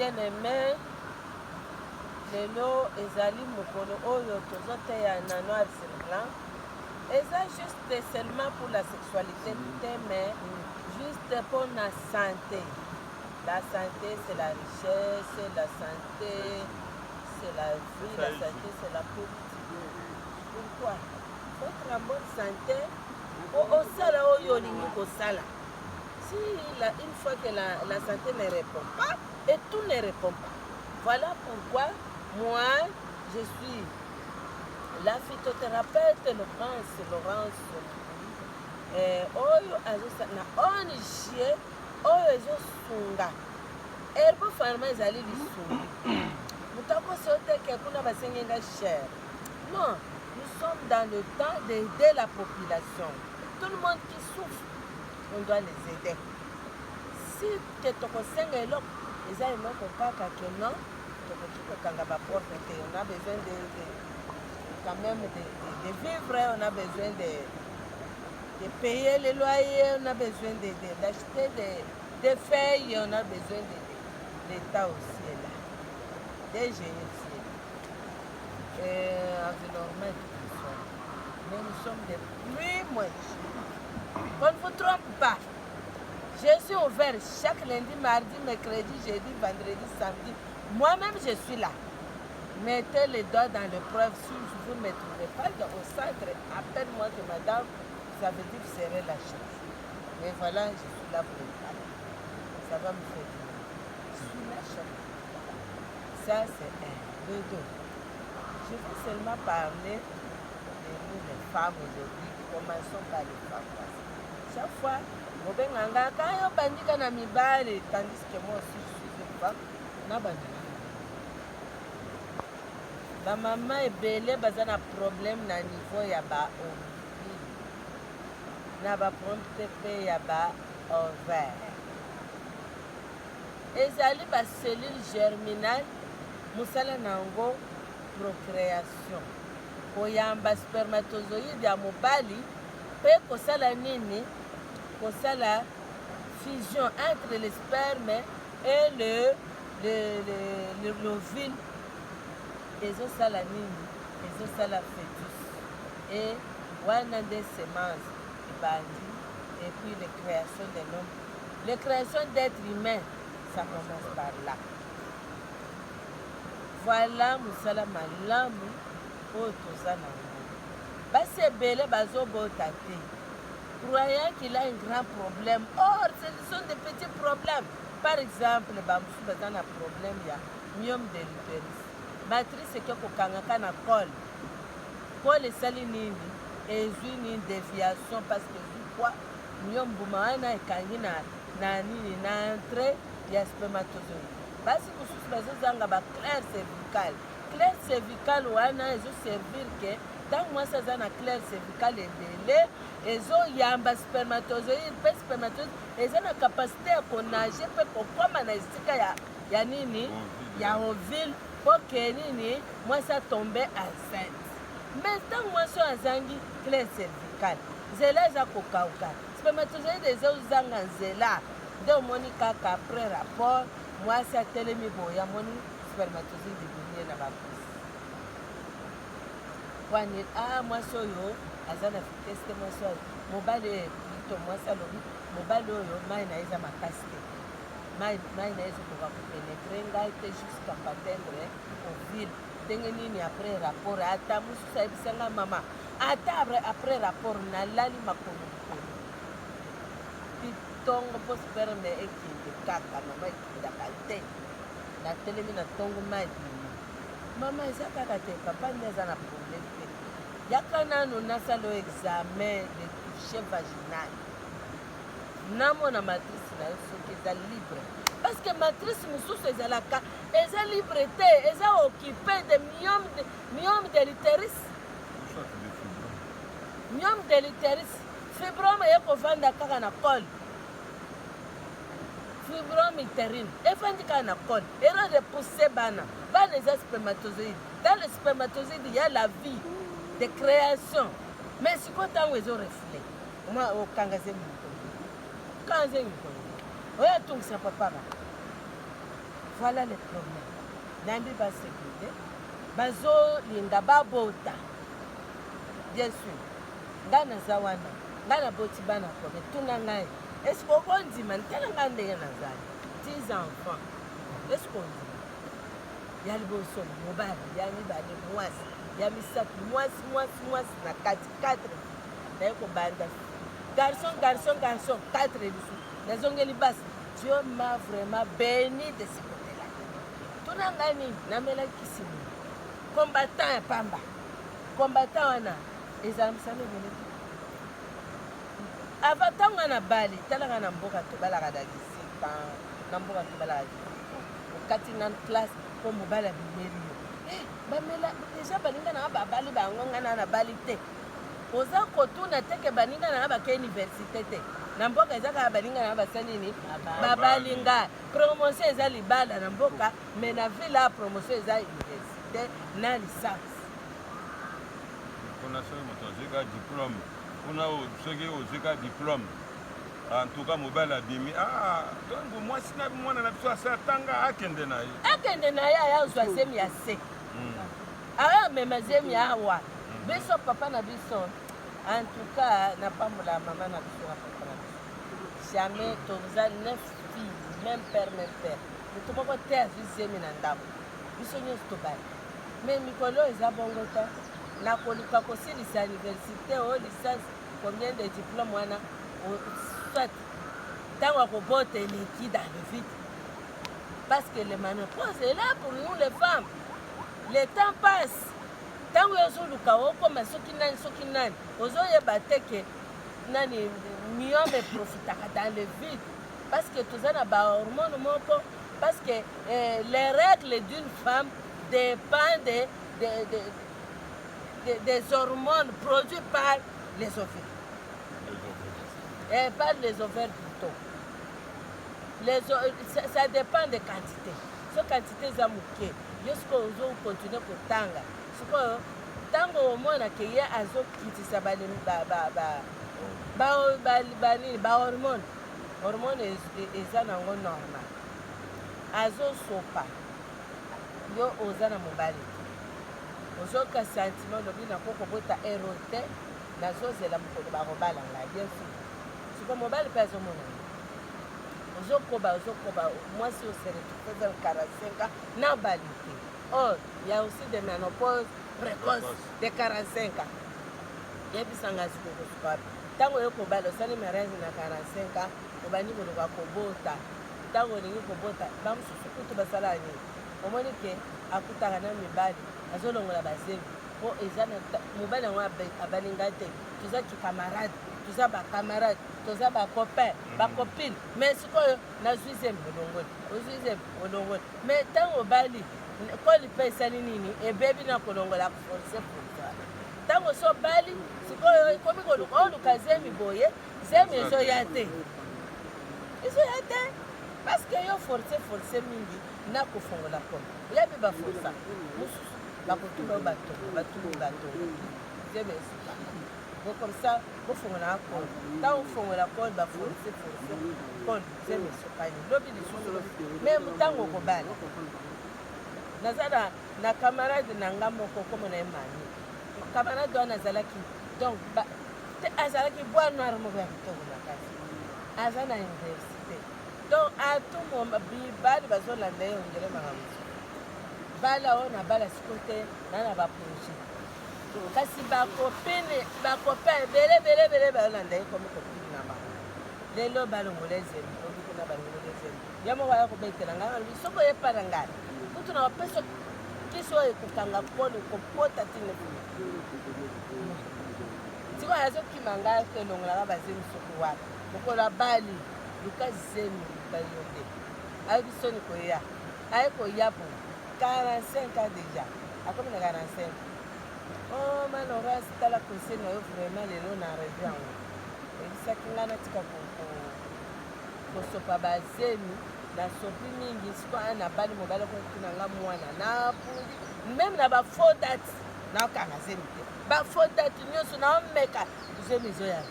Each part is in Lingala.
bien-aimé, lelo ezali mokolo oyo tozoteya na noir sur blanc. Eza juste seulement pour la sexualité, mais juste pour la santé. La santé, c'est la richesse, la santé, c'est la vie, la santé, c'est la politique. Pourquoi? Votre bonne santé, au sala oyo lingi kosala. Si une fois que la santé ne répond pas, et tout ne répond pas. Voilà pourquoi moi, je suis la phytothérapeute Laurence oyo azosala na ONG oyo ezosunga herbe pharma ezali lisungi moto akosi oteke kuna basengenga cher. Non, nous sommes dans le temps d'aider la population. Tout le monde qui souffre, on doit les aider. Si ke tokosenga eloko eza eloko kaka ke non tokoki kokanga baporte te, on a besoin quand même de vivre, on a besoin de payer les loyers, on a besoin d'acheter des feuilles, on a besoin de l'État aussi est là, des génies aussi est là, environnement tout ça. Mais nous sommes des plus moches. On ne vous trompe pas. Je suis ouvert chaque lundi, mardi, mercredi, jeudi, vendredi, samedi. Moi-même, je suis là. Mettez les doigts dans l'épreuve. Si vous ne me trouvez pas au centre, appelle-moi que madame, ça veut dire que vous serez la chose. Mais voilà, je suis là pour le parler. Ça va me faire du bien. Je suis la chose. Ça, c'est un. Deux, deux. Je vais seulement parler de nous, les femmes aujourd'hui. Commençons par les femmes. Chaque fois, je vais dire tandis que moi aussi, je suis une femme. Ba maman ebele baza na problème na niveau ya ba ovule na ba problème pe ya ba ovaire ezali ba cellule germinale musala nango procréation koyamba spermatozoïde ya mobali pe kosala nini kosala fusion entre le sperme et l'ovule. ezosala nini ezosala fœtus et wana des semences ebandi et puis les créations de l'homme, les créations d'êtres humains, ça commence par là. Voilà mosala malamu oyo toza nango basi ebele bazobota te croyant qu'il a un grand problème. Or ce sont des petits problèmes. Par exemple bamosusu baza na problème ya myome de l'utérus. Matrice ke kokangaka na col esali nini ezwi nini déviation parce que zikwa myombuma wana ekangi na nini na entrée ya spermatozoïde. Basi mosusu bazozanga ba claire cervicale. Claire cervicale wana ezoservir ke ntango mwasi aza na claire cervicale ebele ezoyamba spermatozoïde mpe spermatozoïde eza na kapasité ya konage mpe kokoma na esika ya nini ya ovule pour que nini mwasi atombe enceinte. Mais ntango mwasi azangi claire cervicale nzela eza kokauka spermatozoïde ezozanga nzela nde omoni kaka après rapport mwasi atelemi boye amoni spermatozoïde ebimie na bapusi wani mwasi oyo aza na vitesse te mwasi oyo mobali oyo plito mwasi alobi mobali oyo mai na eza makasi te mai na ezokoka kopenetre ngai te jusqu'à patendre ovule ndenge nini après rapport ata mosusu ayebisanga mama ata après rapport nalali makolo likolo ntongo mpo sperme ekende kaka mama ekendaka te natelemi na ntongo mai bimi mama eza kaka te papa nde aza na problème te yaka nano nasala o examen de toucher vaginal namona matrice na yo soki eza libre parce que matrice mosusu ezalaka eza libre te eza occupé de myome de l'utérus. Myome de l'utérus fibrome ekovanda kaka na col fibrome utérine efandi kaka na col ero repousse bana eza spermatozoïde. Dans le spermatozoïde il y a la vie de création mais siko ntango ezorefle oma okanga ze mokolo kanze mokolo oyo atungisa papa ba Voilà le problème. Nambi ba sécurité. Bazo linga babota. Bien sûr. Ngana zawana. Ngana boti bana kobe. Tuna ngai. Est-ce qu'on dit man tena ngande yana zali. 10 enfants. Est-ce qu'on dit? Yali boso mobile, yali bale mwasi. Yami satu mwasi na 4. Naye ko banda. Garçon, 4 bisu. Nazongeli basi. Dieu m'a vraiment béni de ce côté-là. Tuna ngani namela kisimi. Combattant ya pamba. Combattant wana ezala msame meneki. Avatanga na bali, talanga na mboka to balaka da disika, na mboka to balaka. Okati na classe ko mobala bimeli yo. Bamela déjà balinga na babali bangonga na bali te. Oza kotuna teke baninga na ba ke université te. Na mboka ezaka balinga na basani ni babalinga. Promotion eza libala na mboka, mais na ville la promotion eza université na licence. On a fait un diplôme. On a aussi diplôme. En tout cas, mobile a bimi. Ah, donc moi, si moi, on a besoin de ça, tanga akende na ye. Akende na ye, aya uzwa zemi ya se. Aya mema zemi ya awa. Biso papa na biso. En tout cas, na pambola maman na biso na papa na biso. Jamais toza 9 filles, même père. Nous tomons terre zemi na ndako. Biso nyonso tobali. Mais mikolo eza bongo ta. Na koluka kosilisa université o licence combien de diplômes wana soit tant qu'on botte les dans le vide parce que le ménopause est là pour nous les femmes. Le temps passe tant que yozuluka okoma soki nani ozoyeba te ke nani mieux me profitaka dans le vide parce que tozana ba hormones moko parce que les règles d'une femme dépendent des hormones produites par les ovaires. Et par les ovaires plutôt. Ça dépend des quantités. Ces quantités zamouké, jusqu'à vous continuer pour tanga. Tango au moins accueillir à zo qui s'abali ba hormone. Hormone est un normal. Azo sopa. Yo ozana mobali. Ozoka sentiment lobi na koko bota erote na zozela mukolo ba robala la bien sûr. Siko mobile pesa mona. Ozokoba moi si au sere tu fais 45 ans na balité. Oh, il y a aussi des ménopause précoce de 45 ans. Yebi sanga siko ko tango yoko balo sali marriage na 45 ans obani ko ko bota. Tango ningi ko bota bamsusu kutu basala ni. Omoni ke akutaka na mibali azolongola bazemi po ezana mobali yango abalinga te toza kicamarade toza bacamarade toza bacopain bacopine mais sikoyo nazwi zemi olongoli mais ntango obali koli mpe esali nini ebebi na kolongola force pourtoi ntango so obali sikoyo ekomi oluka zemi boye zemi ezoya te parce que yo force mingi na kofongola kome oyebi baforsa mosusu bakotuma yo batongo zebe esuka bo comme ça bofongola kole ntango ofongola kole baforce kole zebe esukani lobi lisusu me ntango okobala naza na camarade na nga moko komona ye mani camarade wana azalaki donc azalaki bois noir moko ya kitoko makasi aza na université donc à tout moment bali bazolanda ye ongele makambo bala oyo na bala siko te na baprojet kasi bacopain ebele balolanda ye komi kopine na bango lelo balongola ezemi obikuna balongola ezemi ya moko aya kobetela ngai balobi soko oyepa na ngai kutu na bapesa kisi oyo ekokanga kolo ekopota tine siko azokima ngai kelongolaka bazemi soko wana mokolo bali luka zemi bayo te ayebi soni koya aye koya po 45 ans déjà akomi na 45 oh malheureuse tala conseil na yo vraiment lelo na revue yango ebisaki ngai natika kosopa bazemi nasopi mingi siko aya na bali mobali kokuna nga mwana napundi meme na bafaux date naokanga zemi te bafaux date nyonso naomeka zemi ezoya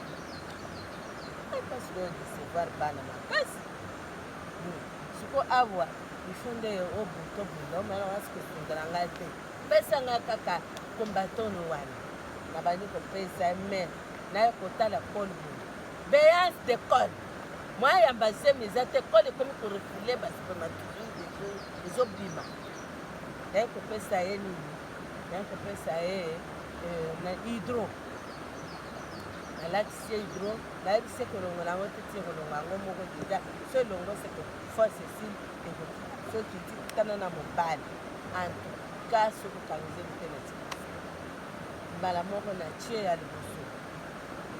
mpasi oyo desevoir bana makasi siko awa ifunde obuto bunda omala wasikusungira ngai te pesanga kaka kombatoni wana na bandi kopesa me naye kotala kole bunda béance de cole mwayamba semi eza te kole ekomi korefule baspermatozoide ezobima naye kopesa ye nini naye kopesa ye na hydro nalakisi ye hydro nayebisi kolongo nango te tie kolongo yango moko deja so elongo seke force esili ekoki soki tikutana na mobali antuka soki okangizeli te na tika mbala moko na tie ya liboso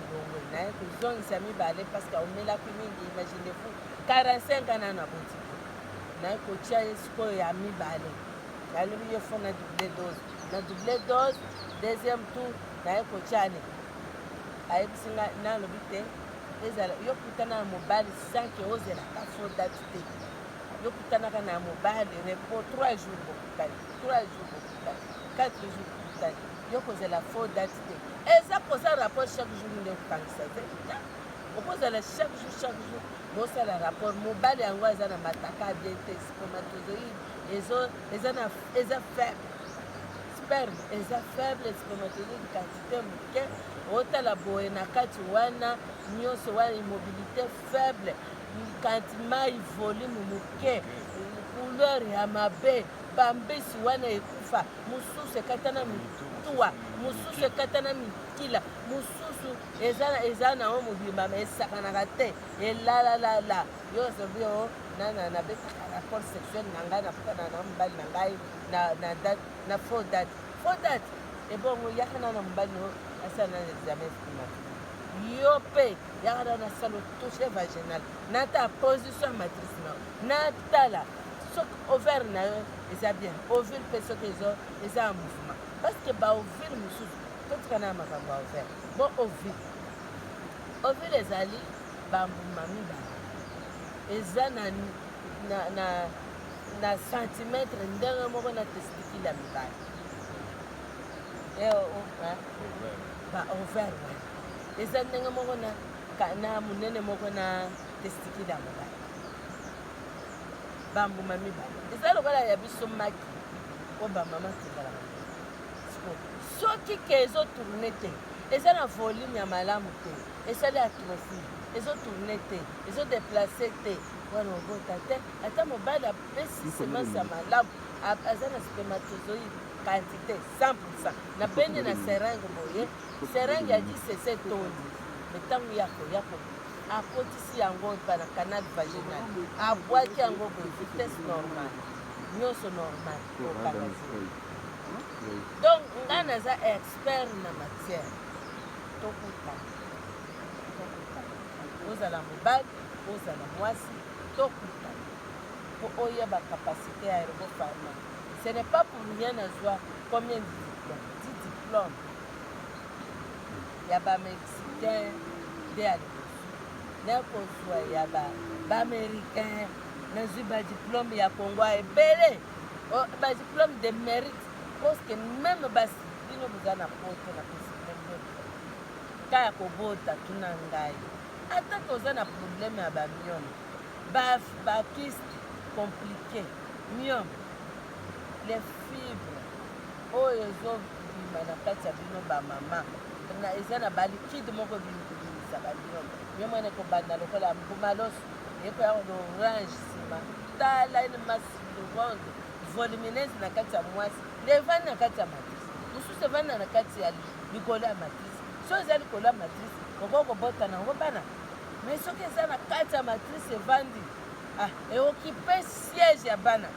elongo naye kozongisa mibale parceke aomelaki mingi imagine fu 45 ana na botiki naye kotia ye sikoyo ya mibale nalobi ye fo na double dose na double dose deuxième tour naye kotiane ayebisi nga nalobi te ezala yokutana na mobali sanke ozelaka fo date te yokutanaka na mobali repos 3 jours bokutani 3 jours bokutani 4 jours bokutani yokozela fo date te eza koza rapport chaque jour nde okokangisa te okozala chaque jour bosala rapport mobali yango aza na mataka bien te spermatozoïde eza faible sperme eza faible spermatozoïde quantité moke otala boye na kati wana nyonso wana immobilité faible kanti mai volume moke couleur ya mabe bambisi wana ekufa mosusu ekatana mituwa mosusu ekatana mikila mosusu eza nango mobimba ma esakanaka te elalalala yozobi o nana nabetaka rapport sexuel na ngai naputana na mobali na ngai na faux date ebongo yakana na mobali no asala na examen spermatique yo mpe yakana na salo touche vaginal nata position matrice na natala soki ovaire na yo eza bien ovule mpe soki eza en mouvement parce que baovule mosusu totikana ya makambo ya ovaire bo ovule ezali bambuma mibale eza na centimetre ndenge moko na testicule ya mibale baovaire wana eza ndenge moko na monene moko na testicule ya mobali bambuma mibale eza lokola ya biso maki o bamama tozalaka soki ke ezotourne te eza na volume ya malamu te esali atrophie ezotourne te ezodeplace te wana obota te ata mobali apesi semence ya malamu aza na spermatozoïde quantité 100% na bende na seringue boye seringue ya 10 cc toni me ntango yako akotisi yango pa na canal vaginal abwaki yango boye vitesse normale nyonso normale okangasi donc ngai naza expert na matière tokutana ozala mobali ozala mwasi tokutana po oyeba capacité ya herbopharma. Ce n'est pas pour rien nazwa combien de diplômes 10 diplômes ya bamexicain nde ya liboso nakozwa ya baaméricain nazwi badiplôme ya congo ebele badiplôme de mérite parce que même basi bino boza na poto na pesi kaya kobota tuna ngai ata toza na problème ya bamiome bakiste compliqué miome les fibres oyo ezobima na kati ya bino bamama eza na balikide moko bimisa babino miome wana ekobanda lokola mbuma loso ekoya orange nsima tala ene masilo ronde volumineuse na kati ya mwasi levani na kati ya matrice mosusu evanda na kati ya likolo ya matrice so eza likolo ya matrice okokobota nango bana mais soki eza na kati ya matrice evandi eokipe siège ya bana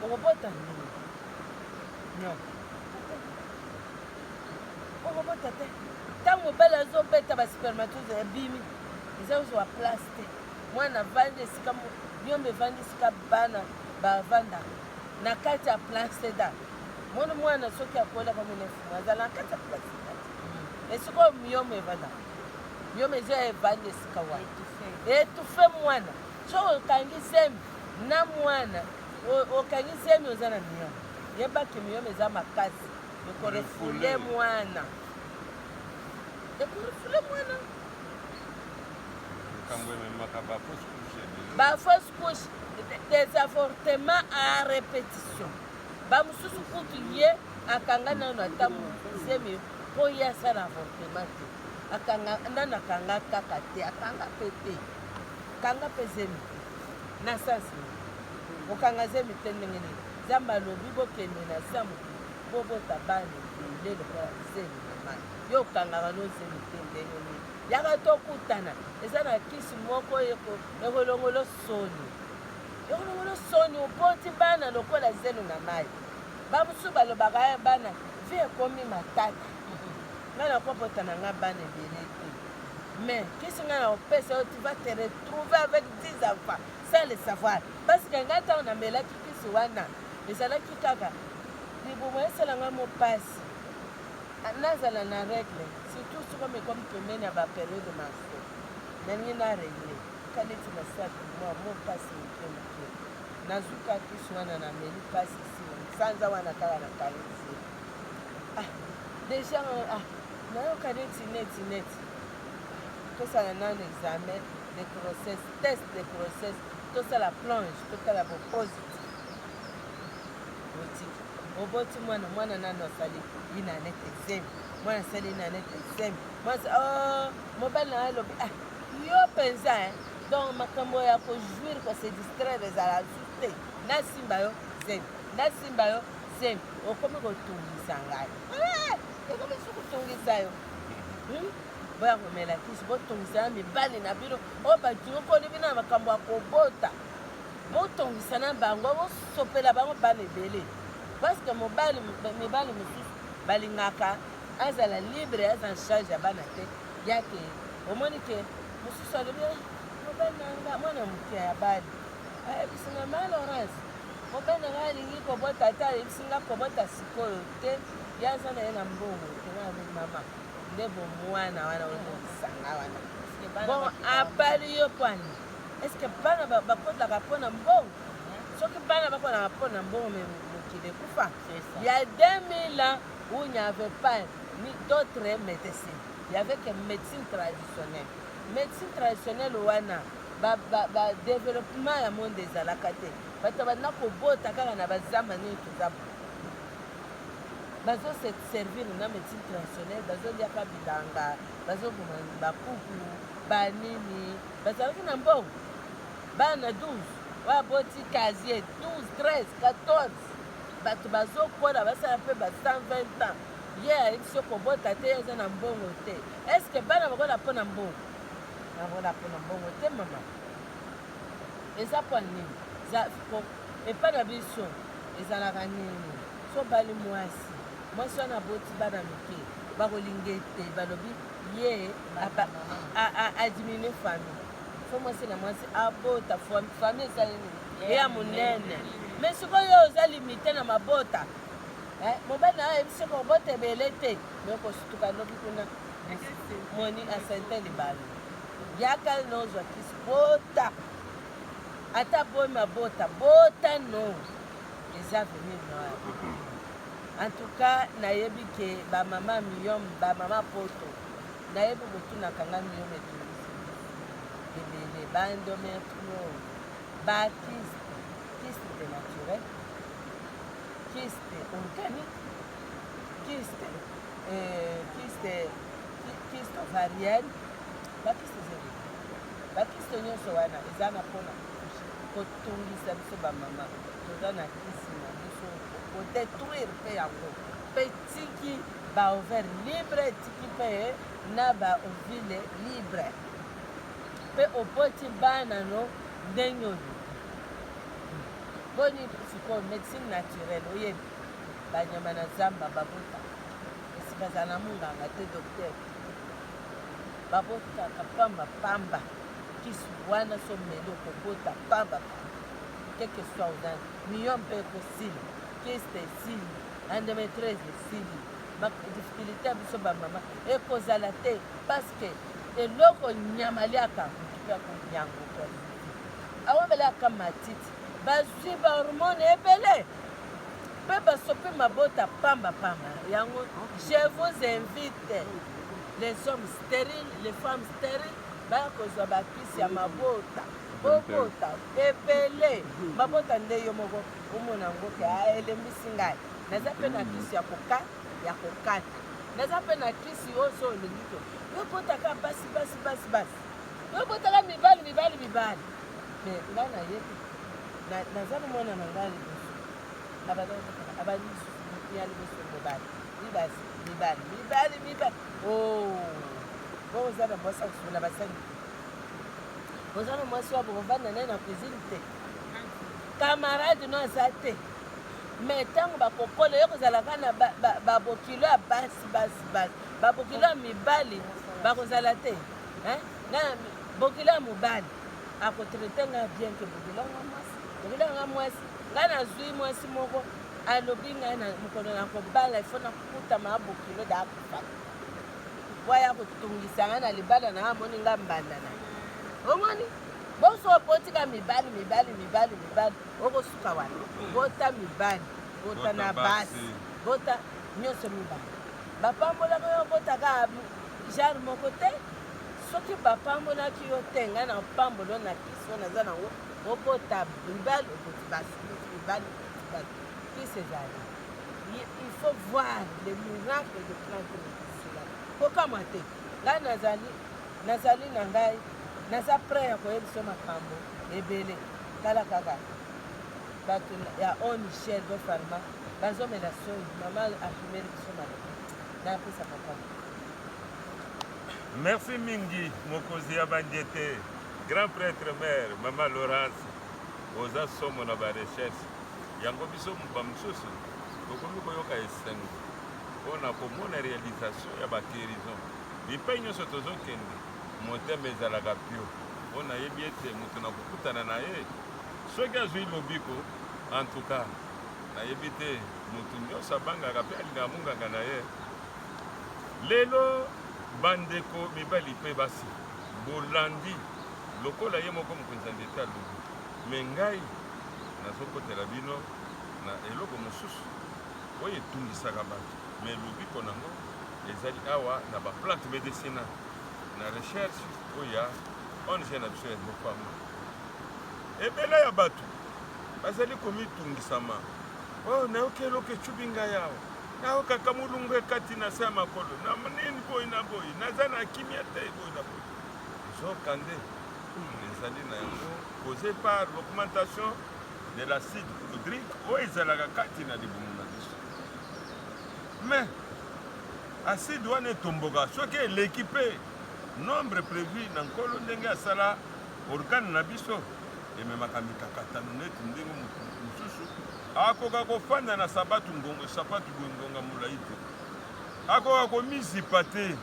okobota ndenge non okobota te ntango mobali azobeta baspermatose ebimi eza kozwa place te mwana vandi esika biombe evandi esika bana bavandaka na kati ya placeda mona mwana soki akolaka monefumu azala na kati ya placeda esika miomo evandaka miomo ezo evandi esika wana etufe mwana so okangi semi na mwana okangi semi oza na miomo yebaki miomo eza makasi ekorefule mwana makambo ememaka bafausse couche bafausse couche des avortements à répétition bamosusu kutu ye akanga nano ata zemi mpo ye asala avortement te nano akanga kaka te akanga mpe te kanga mpe zemi na sansi okanga zemi te ndenge nini nzambe alobi bokende na sa mokili bobota bana ebele lokola zemi na mai yo okangaka no zemi te ndenge nini yaka tokutana eza na kisi moko ekolongolo soni ekolongolo soni oboti bana lokola zelo na mai bamosusu balobaka ya bana vi ekomi matata ngai nakobotana nga bana ebele te mais kisi ngai na opesa yo tu vas te retrouver avec 10 enfants sans le savoir parce que ngai ntango namelaki kisi wana ezalaki kaka libumu esalanga mopasi nazala na règle surtout soki mekomi pembeni ya baperiode maso nalingi na regle kaneti nasali mwa mopasi moke moke nazuka kisi wana nameli pasi si sanza wana kaka nakanisi déjà nayoka neti tosala nano examen de grossesse test de grossesse tosala plonge totala bopositive botiki oboti mwana nano asali inanete zemi mwana asali inanete zemi mobali na alobi yo mpenza donc makambo ya kojuire kose distraire ezala su te nasimba yo zemi okomi kotungisa ngai ekomi su kotungisa yo boya komela kisi botungisa mibali na bino oyo bakiokoli bino na makambo ya kobota botungisa na bango bosopela bango bana ebele parce que mibali mosusu balingaka azala libre aza en charge ya bana te yake omoni ke mosusu alobi mobali nanga mwana moke ya bali ayebisinga ma Laurence mobali nanga alingi kobota ate ayebisinga kobota sikoyo te ye aza na ye na mbongo te nga alobi mama nde bomwana wana olobisanga wana bon apali yo pwani estce bana bakotaka mpo na mbongo soki bana bakonaka mpo na mbongo mokili ekufa ya 2000 ans où il n'y avait pas d'autres médecines il y avait que médecine traditionnelle médecine traditionnelle wana développement ya monde ezalaka te bato banda kobota kaka na bazamba nini toza bazoservir na médecine traditionnelle bazoliaka bilanga bazoboma bakuku banini bazalaki na mbongo bana 12 baboti casier 12 13 14 bato bazokola basala mpe ba 120 ans ye ayebi so kobota te eza na mbongo te estce bana bakola mpo na mbongo bakola mpo na mbongo te mama eza mpo nini epai na biso ezalaka nini so bali mwasi wana boti bana mike bakolinga ete balobi ye adiminue famille fo mwasi na mwasi abota famille ezali nini eya monene mais sikoyo oza limite na mabota mobali na ayebi soki kobota ebele te me kosutuka lobi kuna moni asente libala yaka nozwa kisi bota ata boyi mabota bota no eza venir noir en tout cas nayebi ke bamama miyom bamama poto nayebi kotunaka nga miyom etungisi ebele bandometrio kiste naturel kiste organique kiste ovarienne bakiste nyonso wana eza na mpona kotungisa biso bamama toza na kisi na biso kodétruire mpe yango mpe tiki baouvert libre tiki mpe na baovile libre mpe oboti bana no ndenge oyo boni sikoyo médecine naturelle oyebi banyama na zamba babota esi bazala na munganga te docteur babotaka pamba kisi wana so meli okobota pamba keke soit ozana miyo mpe ekosili kiste esili endométriose esili difficulté ya biso bamama ekozala te parce que eloko nyama liaka motuka konyango awobelaka matiti bazwi bahormone ebele mpe basopi mabota pamba yango je vous invite les hommes stériles les femmes stériles bakozwa bakisi ya mabota bobota ebele babota nde yo moko omona yango ke elembisi ngai naza mpe na kisi ya kokata naza mpe na kisi oyo so olingi to yobotaka basi yobotaka mibali me ngai nayebi naza nomona na ngai liboso abali lisusu ya liboso mibali boza na mwasi akosola basali boza na mwasi wa bokovanda naye na cuisine te camarade no aza te me ntango bakokola yo kozalaka na babokilo ya basi babokilo ya mibali bakozala te bokilo ya mobali akotraite nga bien ke bokilo yanga mwasi ngai nazwi mwasi moko alobi ngai na mokolo na kobala ifo nakutama abokilo da akufaka waya kotungisa ngai na libala na amoni nga mbanda na omoni boso obotika mibali okosuka wana bota mibali bota na basi bota nyonso mibali bapambolaka yo botaka genre moko te soki bapambolaki yo te ngai na pambolo na kiso naza nango obota mibali oboti basi mibali kisi ezali il faut voir le miracle de planter kokamwa te ngai nazali na ngai naza prêt ya koyebisa makambo ebele tala kaka bato ya o michel bofarma bazomela soi mama afumeli biso maleki napesa papa. Merci mingi mokonzi ya bandiete grand prêtre mère mama Laurence oza somo na barecherche yango biso bamosusu tokomi koyoka esengo mpona komona réalisation ya baguérison bipai nyonso tozokende motema ezalaka pio mpo nayebi ete moto na kokutana na ye soki azwi lobiko en tout cas nayebi te moto nyonso abangaka mpe alingaka monganga na ye lelo bandeko mibali mpe basi bolandi lokola ye moko mokonzi ya ndete alobi me ngai nazokotela bino na eloko mosusu oyo etungisaka bato me lobiko nango ezali awa na baplante médicinale na recherche oyo ya ONG na biso ya mopama ebele ya bato bazali komitungisama oyo nayoki eloko ecubi ngai awa nayokaka molungu ekati na se ya makolo na nini boyi na boyi naza na kimia te boyi na boyi ezokande ezali na yango causé par l'augmentation de l'acide hydrique oyo ezalaka kati na libumu na biso mais acide wana etomboka soki eleki mpe nombre prévu na nkolo ndenge asala organe na biso ememaka mikakatano neti ndenge mosusu akoka kofanda na sapatu ngonga molai te akoka komisipa te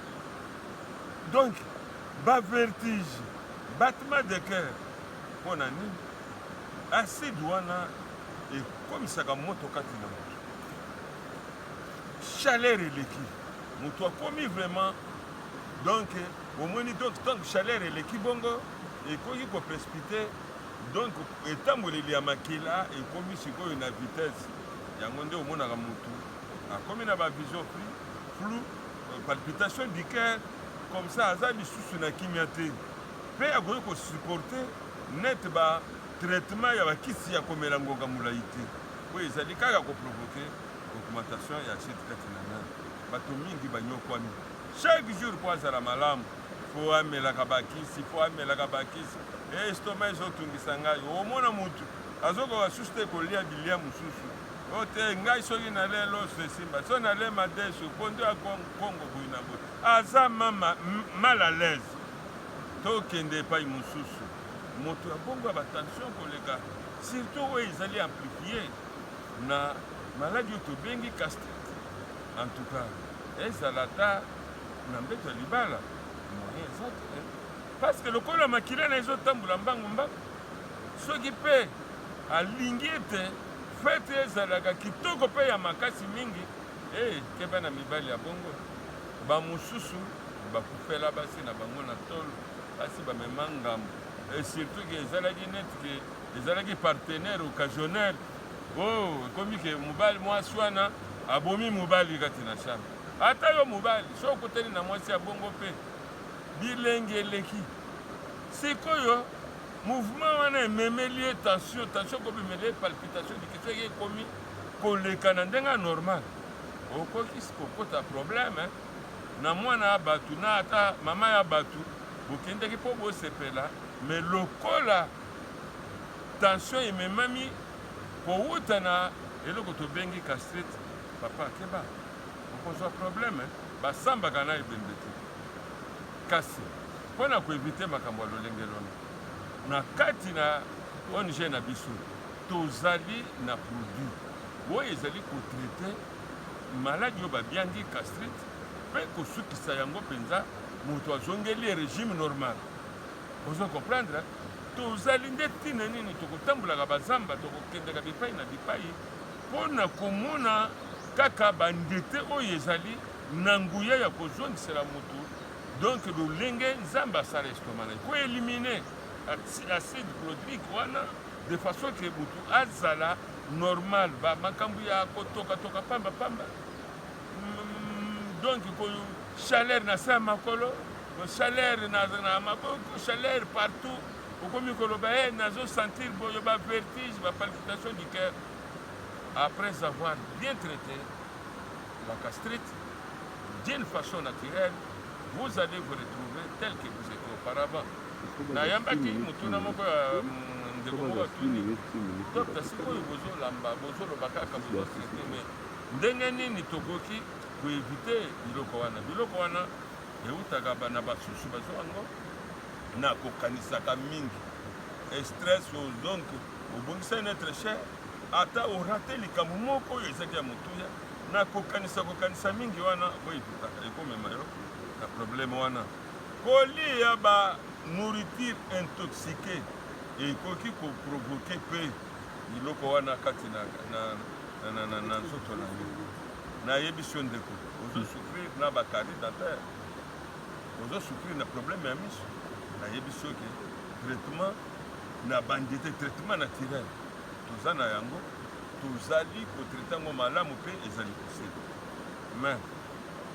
donc bavertige battement de cœur mpo na nini acide wana ekomisaka moto kati na moto chaleur eleki moto akomi vraiment donc omoni donc tant chaleur eleki bongo ekoki koprécipité donc etamboleli ya makila ekomi sikoyo na vitesse yango nde omonaka motu akomi na bavision flou palpitation du cœur comme ça aza lisusu na kimia te mpe akoki kosupporte net batraitement ya bakisi ya komela ngonga molai te oyo ezali kaka koprovoke augmentation ya acide kati na nani bato mingi banyokwami chaque jour mpo azala malamu fo amelaka bakisi estoma ezotungisa ngai omona motu azokoka susu te kolia bilia mosusu o te ngai soki nalie loso esimba so nalie madeso mpo nde ya kongo boyi na boyi aza mal à l'aise tokende epai mosusu moto ya bongo ya batension koleka surtout oyo ezali amplifie na maladi oyo tobengi gastrite en tout cas ezala ta na mbeto ya libala moyen eza te parce que lokola makila na ezotambola mbangu soki mpe alingi ete fete ezalaka kitoko mpe ya makasi mingi keba na mibali ya bongo bamosusu bakufela basi na bango na tolo basi bamema ngambo surtout ke ezalaki neti ke ezalaki partenaire occasionnel ekomi ke mobali mwasi wana abomi mobali kati na chambre ata yo mobali so okutani na mwasi ya bongo mpe bilenge eleki sikoyo mouvement wana ememeli tension kobimeli palpitation dikeso eki ekomi koleka na ndenge normal okoki kokota problème na mwana ya bato na ata mama ya bato bokendeki mpo bosepela me lokola tension ememami kowuta na eloko tobengi castrate papa akeba okozwa problème basambaka na ebembe te kasi mpo na koevite makambo ya lolenge lona na kati na ONG na biso tozali na produit oyo ezali kotraite maladi oyo babiangi castrate mpe kosukisa yango mpenza moto azongeli régime normal ozo comprendre tozali nde ntina nini tokotambolaka bazamba tokokendeka bipai na bipai mpo na komona kaka bandete oyo ezali na nguya ya kozongisela motu donc lolenge nzambe asala estomana koelimine acide chlorhydrique wana de façon ke motu azala normal bamakambo ya kotokatoka pambapamba donc chaleur na se ya makolo chaleur na maboko chaleur partout okomi koloba nazosentir boyo bavertige bapalpitation du cœur après avoir bien traité la castrite d'une façon naturelle vous allez vous retrouver tel que vous étiez auparavant nayambaki motuna moko ya ndeko moko atuni dokta sikoyo bozoloba kaka bozotraite me ndenge nini tokoki koevite biloko wana eutaka na basusu bazo yango na kokanisaka mingi stress donc obongisa notre cher ata orate likambo moko oyo ezaki ya motuya na kokanisa mingi wana boyevitaka ekomema yo na problème wana kolia nourriture intoxiquée ekoki koprovoke mpe biloko wana kati na nzoto na yo nayebi so ndeko ozosouffrir na bakari dentaire ozosouffrir na problème ya miso nayebi soki traitement na bandete traitement naturel toza na yango tozali kotraite yango malamu mpe ezali koseka mais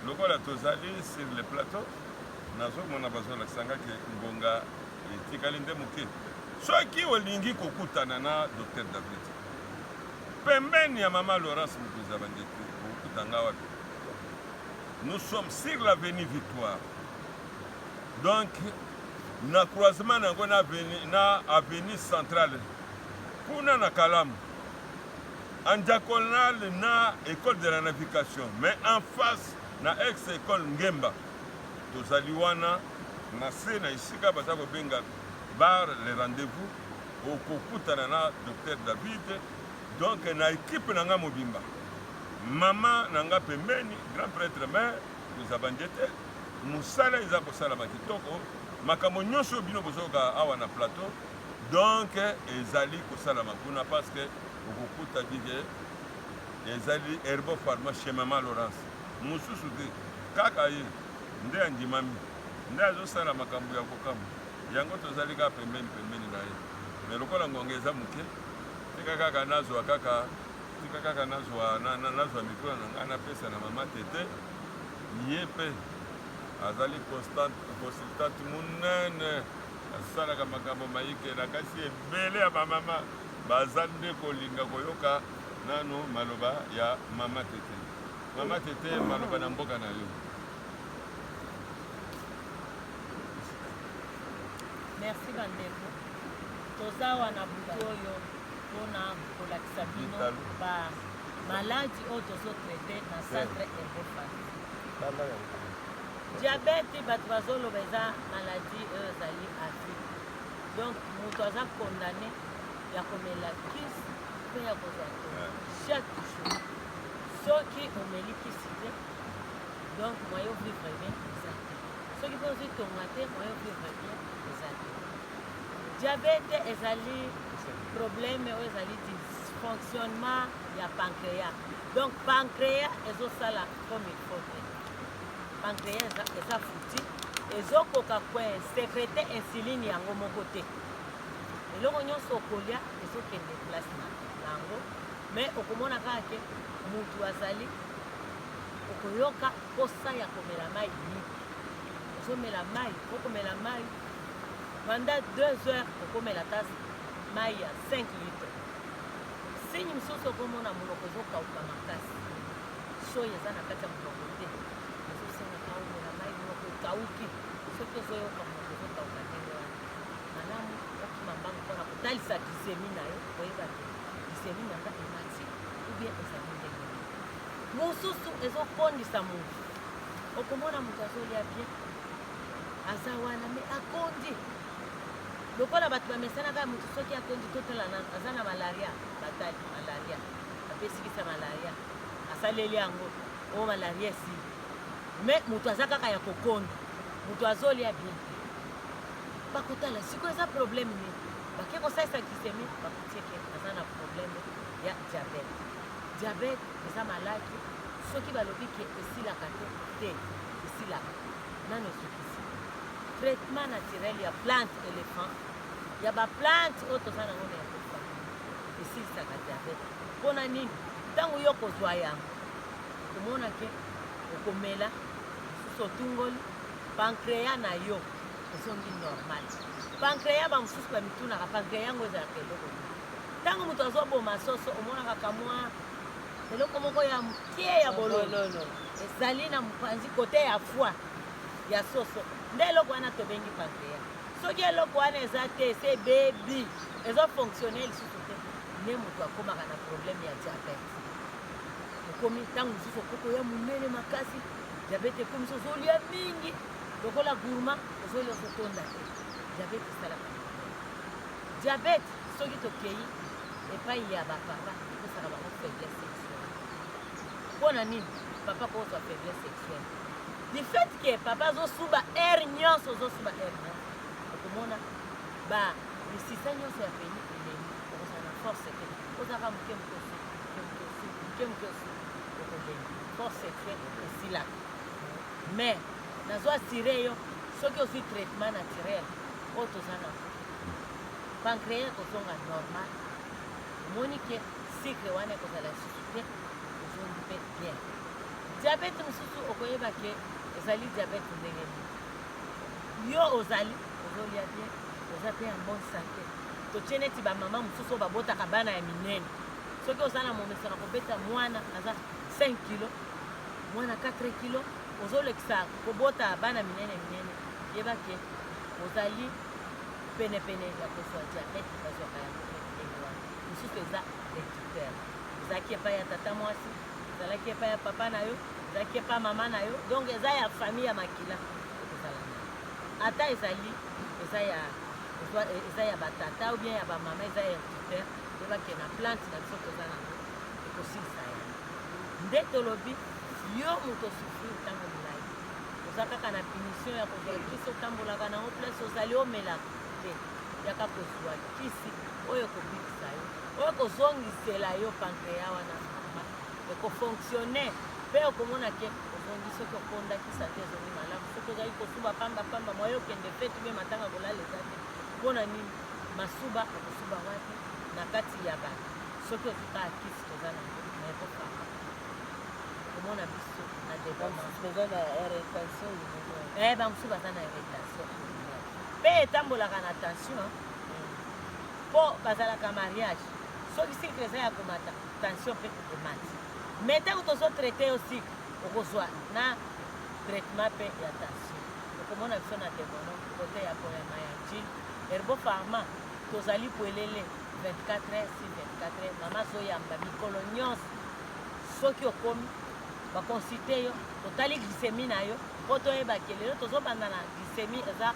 lokola tozali sur le plateau nazomona bazolakisangaki ngonga etikali nde moke soki olingi kokutana na Dr David pembeni ya mama Laurence mokonzi ya bandete okutanga wapi nous sommes sur l'avenue Victoire donc na croisement nango na avenue centrale kuna na Kalamu en diagonale na école de la navigation mais en face na ex-école Ngemba tozali wana na se na esika baza kobenga bar le rendez-vous okokutana na Dr David donc na équipe nanga mobimba mama nanga pembeni grand prêtre maire koza bandete mosala eza kosalama kitoko makambo nyonso bino bozoka awa na plateau donc ezali kosalama kuna parce que okokuta bige ezali herbo pharma chez mama Laurence mosusu te kaka ye nde andimami nde azosala makambo ya kokamba yango tozali kaka pembeni na ye me lokola ngonga eza moke tika kaka nazwa mikro na ngai napesa na mama tete ye mpe azali consultante monene asalaka makambo mayikela kasi ebele ya bamama baza nde kolinga koyoka nano maloba ya mama tete maloba na mboka na yo. Merci bandeko toza wana butu oyo mpona kolakisa bino bamaladi oyo tozotraite na centre herbopharmacie diabete bato bazoloba eza maladi oyo ezali avi donc moto aza condamné ya komela kisi mpe ya kozwa chaque jour soki omeli kisi te donc moyo vivre bien eza te soki mpe ozwi tonga te moyo vivre bien eza te diabete ezali problème oyo ezali dysfonctionnement ya pancréas donc pancréas ezosala comme il faut te pancréas eza futi ezokoka koinsécrete insuline yango moko te eloko nyonso okolia ezokende place na yango mais okomona kaka ke mutu azali okoyoka posa ya komela mai mingi ozomela mai okomela mai Pendant 2 heures, okomela tasse mai ya 5 litres. Sinyi mosusu okomona monoko ezokauka makasi. Soki eza na kati ya monoko te. Ezosengaka omela mai monoko ekauki. Soki ozoyoka monoko ezokauka ndenge wana. Malamu okima mbangu mpona kotalisa gisemi na yo koyeba te gisemi na nga emati ubien ezali ndenge wana. Mosusu ezokondisa motu. Okomona moto azolia bien. Aza wana me akondi. Lokola bato bamesanaka motu soki akondi totala aza na malaria batali malaria apesikisa malaria asaleli yango o malaria esili me moto aza kaka ya kokonda moto azolia bien te bakotala sikoyo eza problème nini bake kosalisa gisemi bakotieke aza na problème ya diabete. Diabete eza maladi soki balobi ke esilaka te esilaka nano esukisi. Traitement naturel ya plante éléphant ya baplante oyo toza nango na ya kofa esilisaka diabete. Mpona nini ntango yo kozwa yango okomona ke okomela mosusu otungoli pancréa na yo ezongi normal. Pancréa bamosusu bamitunaka pancréa yango ezalaka eloko ntango moto azoboma soso omonaka kamwa eloko moko ya mokie ya bololo ezali na mopanzi kote ya foi ya soso nde eloko wana tobengi pancréa. Soki eloko wana eza te ese ebebi ezofonctionne lisusu te nde moto akomaka na problème ya diabete. Okomi ntango mosusu okoko ya monene makasi diabete ekomi so ozolia mingi lokola gourma ozolia ozotonda te diabete esalaka. Diabete soki tokei epai ya bapapa ekosaka bango faiblesse sexuelle. Mpona nini papa kozwa faiblesse sexuelle? Du fait que papa azosuba aire nyonso ozosuba aire nyonso okomona misisa nyonso ya peni elemi okozala na force te ozaka moke moke osu okolemi force sexuelle esilaka. Mais nazo asire yo soki ozwi traitement naturel oyo toza na pancréa kozonga normal omoni ke sucre wana ekozala lisusu te ozongi mpe bien. Diabete mosusu okoyeba ke ezali diabete ndenge nini yo ozali ozolia bien oza mpe ya bonne santé. Totie neti bamama mosusu oyo babotaka bana ya minene soki oza na momeso na kobeta mwana aza 5 kilo mwana 4 kilo ozolekisa kobota bana minene yeba ke ozali penepene ya kozwa diabete bazwaka yango ndenge wana. Mosusu eza héréditaire ezalaki epai ya tata mwasi ezalaki epai ya papa na yo ezalaki epai mama na yo donc eza ya famille ya makila ekozala na ata ezali eza ya batata ou bien ya bamama eza ya héréditaire yebake na plante na biso toza nango ekosilisa yango. Nde tolobi yo moto osufri ntango molai oza kaka na punition ya kozwa kisi otambolaka nango place ozali omelaka te yaka kozwa kisi oyo ekobikisa yo oyo ekozongisela yo pancréa wana normal ekofonctionne mpe okomona ke ozongi soki okondaki sante ezongi malamu soki ozali kosuba pambapamba moyo okende feti mpe matanga kolala eza te mpona nini masuba okosuba wapi na kati ya bato soki ozwika kisi toza nango na ekofaka komona biso na bamosusu baza na irritation mpe etambolaka na tension mpo bazalaka mariage soki sikre eza ya komata tension mpe emati me ntango tozotraite yo sikre okozwa na traitement mpe ya tension okomona biso na demono kote ya poema ya jile herbo pharma tozali pwelele 24 heures si 24 heures mama azoyamba mikolo nyonso soki okomi bakonsulte yo totali glycémie na yo mpo toyebake lelo tozobanda na glycémie eza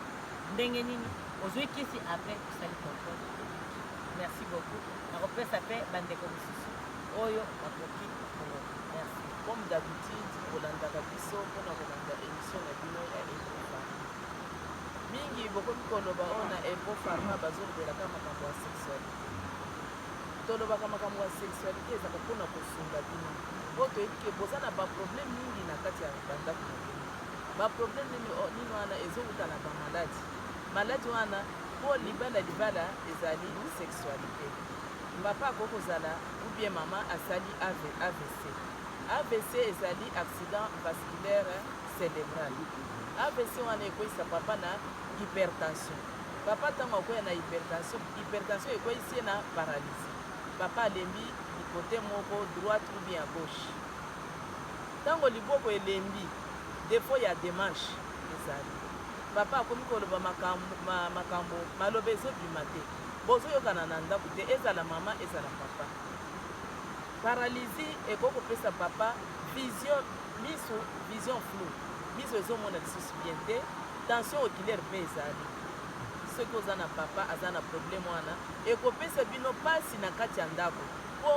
ndenge nini ozwi kisi après tosali contrôle. Merci beaucoup nakopesa mpe bandeko mosusu oyo bakoki kolona. Merci. Comme d'habitude kolandaka biso mpona kolanda émission na bino ya Info Pharma mingi bokomi koloba oyo na Info Pharma bazolobelaka makambo ya sexualité tolobaka makambo ya sexualité ezaka mpona kosunga bino oyo toyebi ke boza na baproblème mingi na kati ya bandako na bino baproblème nini wana ezowuta na bamaladi wana mpo libala ezali sexualité papa akoki kozala ou bien mama asali AVC ezali accident vasculaire cérébral. AVC wana ekoyisa papa na hypertension papa ntango akoya na hypertension ekwei na paralysie papa alembi côté moko droite ou bien à gauche ntango liboko elembi defo ya démarche ezali papa akomi koloba makambo maloba ezobima te bozoyokana na ndako te ezala mama ezala papa paralysie ekokopesa papa vision flou miso ezomona lisusu bien te tension oculaire mpe ezali soki oza na papa aza na problème wana ekopesa bino mpasi na kati ya ndako mpo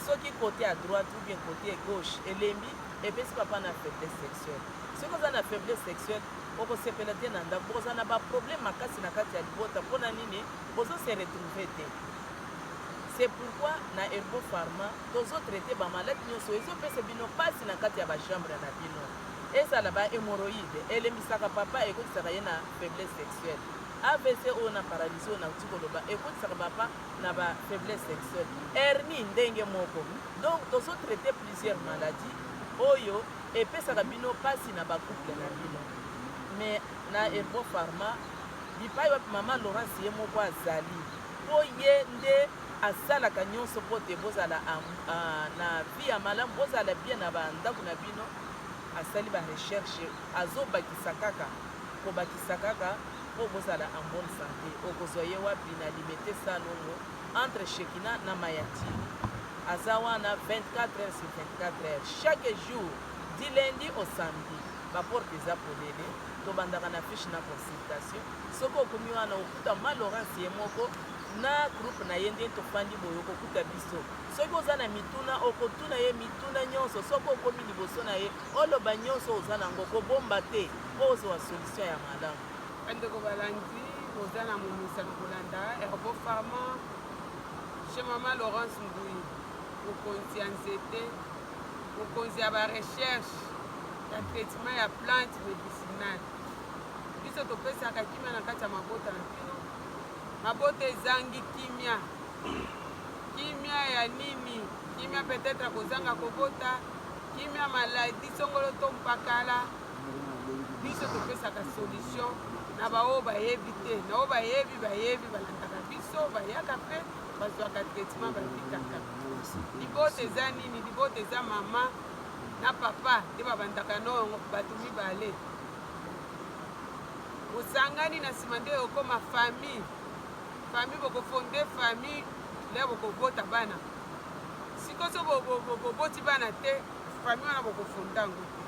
soki côté à droite ou bien côté à gauche elembi epesi papa na faiblesse sexuelle soki oza na faiblesse sexuelle okosepela te na ndako bokoza na baproblème makasi na kati ya libota mpona nini bozose retrouve te c'est pourquoi na Herbo Pharma tozotraite bamaladi nyonso ezopesa bino mpasi na kati ya bachambre na bino ezala ba hémoroïde elembisaka papa ekotisaka ye na faiblesse sexuelle AVC oyo na paralysie oyo nauti koloba ekotisaka papa na ba faiblesse sexuelle hernie ndenge moko donc tozotraite plusieurs maladies oyo epesaka bino mpasi na bacouple na bino mais na Herbo Pharma bipai wapi mama Laurence ye moko azali mpo ye nde asalaka nyonso mpo te bozala na vie ya malamu bozala bien na bandako na bino asali barecherche azobakisa kaka kobakisa kaka mpo bozala en bonne santé okozwa ye wapi na Liberté Salongo entre Shekina na Mayati aza wana 24 heures sur 24 heures chaque jour du lundi au samedi baporte eza polele tobandaka na fiche na consultation soki okomi wana okuta ma Laurence ye moko na groupe na ye nde tofandi boye okokuta biso soki oza na mituna okotuna ye mituna nyonso soki okomi liboso na ye oloba nyonso oza nango kobomba te mpo ozwa solution ya malamu bandeko balandi oza na momisano kolanda Herbo Pharma chez mama Laurence Mbui mokonzi ya nzete mokonzi ya barecherche ya traitement ya plante médicinale biso topesaka kimia na kati ya mabota na bino mabota ezangi kimia ya nini kimia peut-être akozanga kobota kimia maladi songolo to mpakala biso topesaka solution na baoyo bayebi te na oyo bayebi balandaka biso bayaka mpe bazwaka traitement bafikaka libota eza nini libota eza mama na papa nde babandaka no bato mibale osangani na nsima nde okoma famille bokofonde famille le bokobota bana sikoso boboti bana te famille wana bokofonda yango te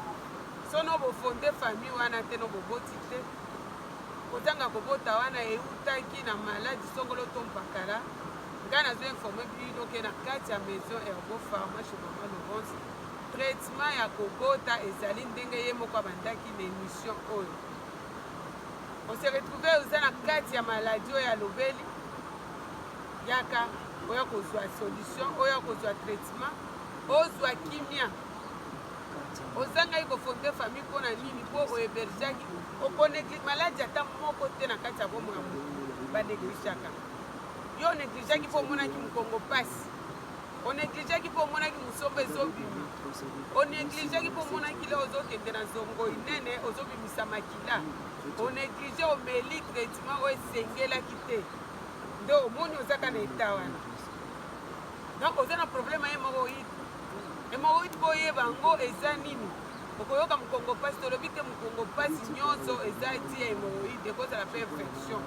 so no bofonde famille wana te no boboti te kozanga kobota wana eutaki na maladi songolo to mpakala ngai nazo informe bino ke na kati ya maison Herbo Pharma chez mama Laurence traitement ya kobota ezali ndenge ye moko abandaki na émission oyo on se retrouve oza na kati ya maladi oyo alobeli yaka oya kozwa solution oya kozwa traitement ozwa kimia ozangai kofonde famille mpona nini mpo ohébergeaki okonéglige maladi ata moko te na kati ya bomo ya motu banégligaka yo onégligaki mpo omonaki mokongo pasi onégligaki mpo omonaki mosombo ezobima onégligaki mpo omonaki le ozokende na zongo inene ozobimisa makila onéglige omeli traitement oyo esengelaki te nde omoni ozaka na eta wana donc oza na problème ya hémoroïde mpo oyeba yango eza nini okoyoka mokongo mpasi tolobi te mokongo mpasi nyonso eza ti ya hémoroïde ekozala mpe infection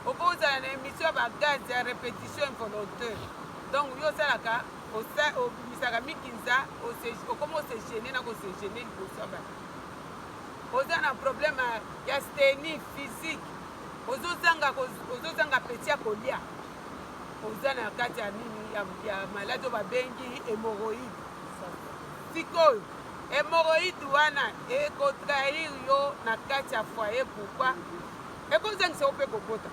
okozala na émission ya bagaz ya répétition involontaire donc yo osalaka obimisaka mikinza okoma osegene na kosegene liboso ya bato oza na problème ya stenie physique ozozanga peti ya kolia oza na kati ya nini ya maladi oyo babengi hémoroïde sikoyo hémoroïde wana ekotrahir yo na kati ya foyer pourkui ekozangisa yo mpe kobota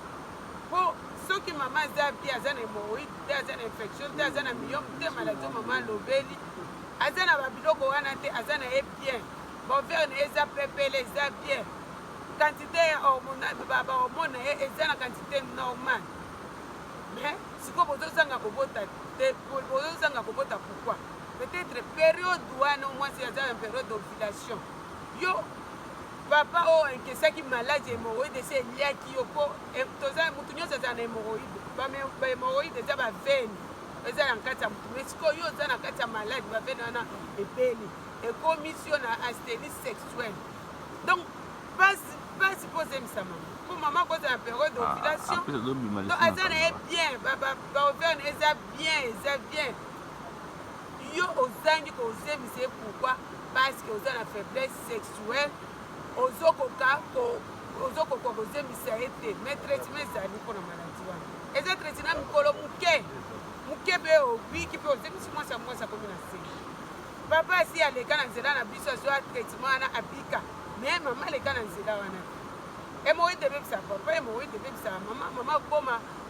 mpo soki mama aza bien aza na hémoroïde te aza na infection te aza na miyome te maladi oyo mama alobeli aza na babiloko wana te aza na ye bien bovere na ye eza pepele eza bien quantité ya bahormone na ye eza na quantité normale mais sikoyo bozozanga kobota te bozozanga kobota pourkui peut-être période wana mwasi aza na période d'ovulation yo papa oyo enkesaki maladi hémoroïde esi eliaki yo mpo toza motu nyonso aza na hémoroïde bahémoroïde eza bavene eza na kati ya motu mais sikoyo yo oza na kati ya maladi bavene wana ebeli ekomisi yo na asténie sexuelle donc pasi mpo ozemisa mama mpo mama koza na période d'ovulation donc aza na ye bien baoverne eza bien yo ozangi kozemisa ye pourquoi parce que oza na faiblesse sexuelle ozokoka kozemisa ye te mais traitement ezali mpona maladi wana eza traitement mikolo moke mpe obiki mpe ozemisi mwasi akomi na se papa asi aleka na nzela na biso azwa traitement wana abika mais mama aleka na nzela wana hémoroïde ebebisaka papa hémoroïde ebebisaka mama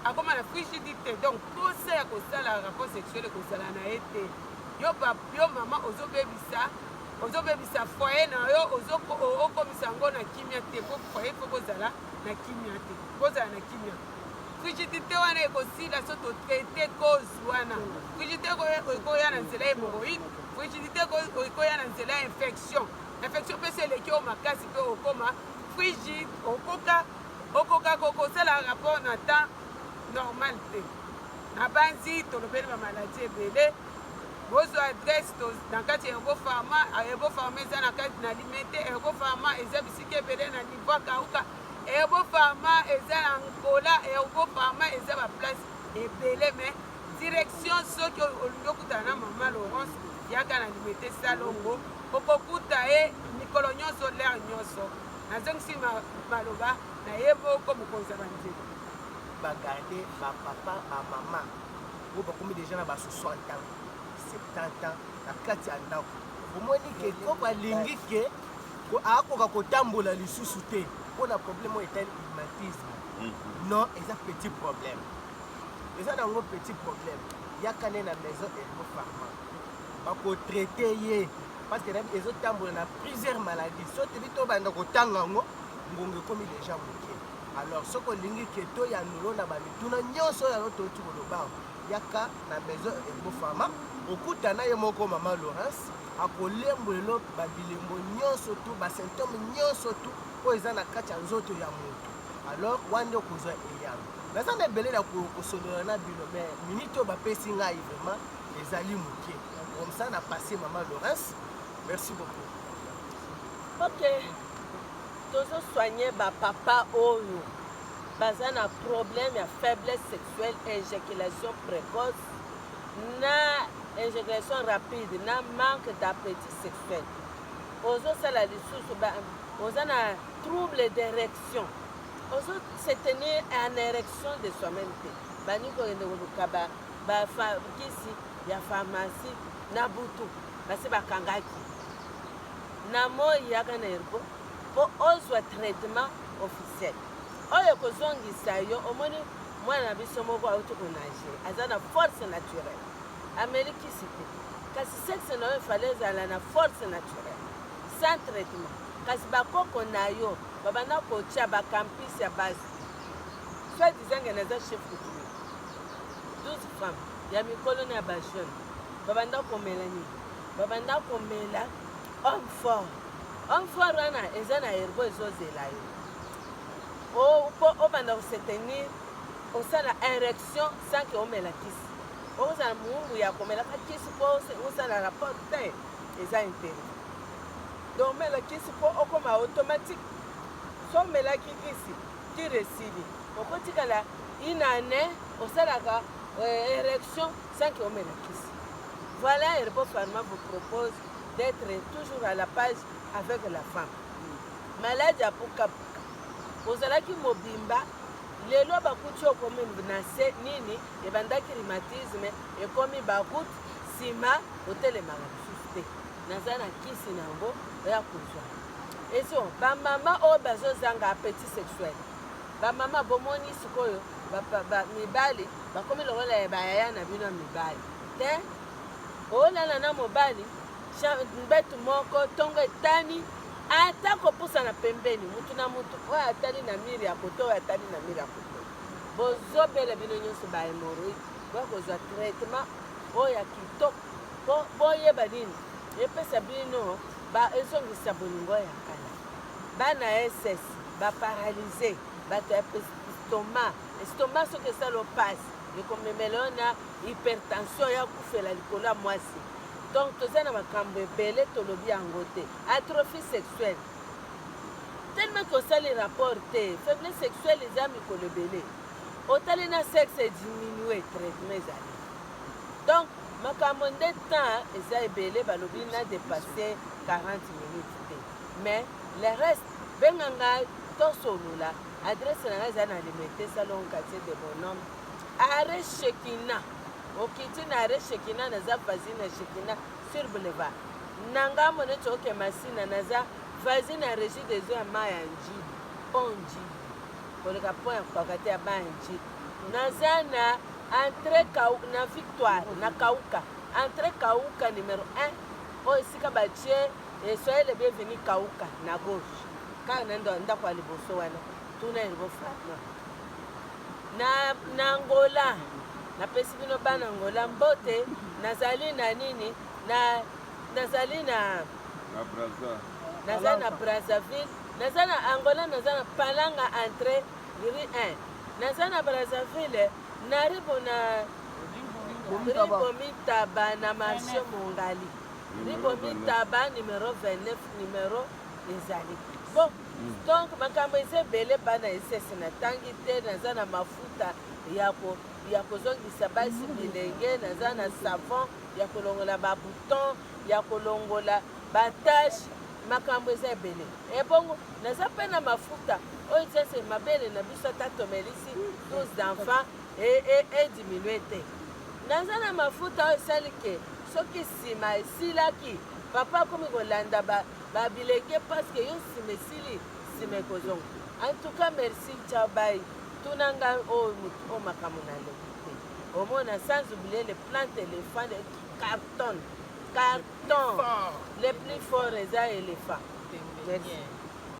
akoma na frigidité donc posa ya kosala rapport sexuel ekozala na ye te yo mama ozobebisa foyer na yo okomisa yango na kimia te po foyer po bozala na kimia te bozala na kimia frigidité wana ekosila so totraite cause wana frigidité ekoya na nzela ya hémoroïde frigidité ekoya na nzela ya infection mpe so eleki oyo makasi mpe okoma frigide okoka kosala rapport na temps normal te na banzi tolobeli bamaladi ebele bozwa adresse na kati ya Herbo Pharma eza na kati na limete Herbo Pharma eza bisika ebele na niveau akauka Herbo Pharma eza na nkola Herbo Pharma eza baplace ebele mais direction soki olingi okutana na mama Laurence yaka na limete salongo okokuta ye mikolo nyonso lere nyonso nazongisi maloba na ye moko mokonzi ya banzete bagarde bapapa bamama oyo bakomi deja na ba 60 ans 70 ans na kati ya ndako omoni ke ko balingi ke akoka kotambola lisusu te mpona problème oyo etali rhumatisme non eza petit problème eza nango petit problème yaka nde na maison Herbo Pharma bakotraite ye parce que ezotambola na plusieurs maladies so tebi tobanda kotanga yango ngongo ekomi deja moke alors soki olingi ke toyanulo na bamituna nyonso oyo toti koloba yaka na maison Herbo Pharma okutana ye moko mama Laurence akolembolela babilembo nyonso tu basymptôme nyonso tu oyo eza na kati ya nzoto ya moto alors wana okozwa eyano naza na ebele na kosolola na bino mais minute oyo bapesi ngai vraiment ezali moke comme ça na passé mama Laurence merci beaucoup. Ok, tozosoigne bapapa oyo baza na problème ya faiblesse sexuelle, éjaculation précoce na éjaculation rapide na manque d'appétit sexuel. Ozosala lisusu oza na trouble d'érection, ozo se tenir en érection de soi-même te bani kokende koluka bakisi ya pharmacie na butu basi bakangaki na moi yaka na Herbo mpo ozwa traitement officiel oyo kozongisa yo omoni mwana na biso moko auti konage aza na force naturelle amelikisi te kasi sexe na yo efale ezala na force naturelle sans traitement kasi bakoko na yo babanda kotia bakampisi ya basi soit dizange naza chef coutumier 12 femmes ya mikolo na ya bajeune babanda komela nini babanda komela homme fort wana eza na Herbo ezozela yo mpo obanda kosetenir osala érection sans ke omela kisi okozala muumbu ya komelaka kisi mpo osala rapport te eza intérêt donc omela kisi mpo okoma automatique so omelaki kisi kiresili okotikala une année osalaka érection sans que omela kisi. Voilà, Herbo Pharma vous propose d'être toujours à la page avec la femme. Maladie à pukapuka ozalaki mobimba lelo bakuti okomi na se nini ebandaki rhumatisme ekomi bakut nsima otelemaka lisusu te naza na kisi nango oya kozwa eso bamama oyo bazozanga appétit sexuel bamama bomoni sikoyo mibali bakomi lokola bayaya na bino ya mibali te olala na mobali mbetu moko ntongo etani ata kopusana pembeni mutu na mutu oyo atali na miri ya koto oyo atali na miri ya koto bozobela bino nyonso bahemoroide bokozwa traitement oyo ya kitoko po boyeba nini epesa bino ezongisa bolingo ya kala bana ss baparalyse bato ya estomac soki esala opasi ekomemela na hypertension ya kufela likolo ya mwasi. Donc toza na makambo ebele tolobi yango te. Atrophie sexuelle tellement kosali rapport te, faiblesse sexuelle eza mikolo ebele, otali na sexe ediminue traitement ezali. Donc makambo nde temps eza ebele balobi na dépasse 40 minutes te, mais le reste benga ngai tosolola. Adresse na ngai eza na limité salon quartier de bonhomme are Shekina. Okiti na are Shekina naza voisine Shekina sur boulevard nanga mone toke masina naza voisine ya régie des eaux ya mai ya Njibi pont Njibi koleka pont ya kokate ya mai ya Njibi. Naza na entrée na Victoire na Kauka, entrée Kauka numéro 1 oyo esika batie soyez le bienvenu Kauka na gauche kaka na ndako ya liboso wana tuna elbo frapement na Angola. Napesi bino bana Angola mbote. Nazali na nini nazali na Brazzaville, naza na Angola, naza na Palanga entrée rue 1, naza na Brazzaville naribo na ribo mitaba na marché Mongali, ribo mitaba numéro 29 numéro ezali bon. Donc makambo eza ebele bana esesi natangi te. Naza na mafuta ya kozongisa basi bilenge, naza na savon ya kolongola babouton, ya kolongola batashe, makambo eza ebele. Ebongo naza mpe na mafuta oyo tiase mabele na biso ata tomelisi 12 enfants ediminue te. Naza na mafuta oyo esali ke soki nsima esilaki papa akomi kolanda babilenge parce que yo nsima esili nsima ekozonga. En tout cas merci, ciao bye. Tunanga o makambo na lobi te. Omona sans oublier les plantes éléphants qui carton. Les plus forts eza éléphants. Merci.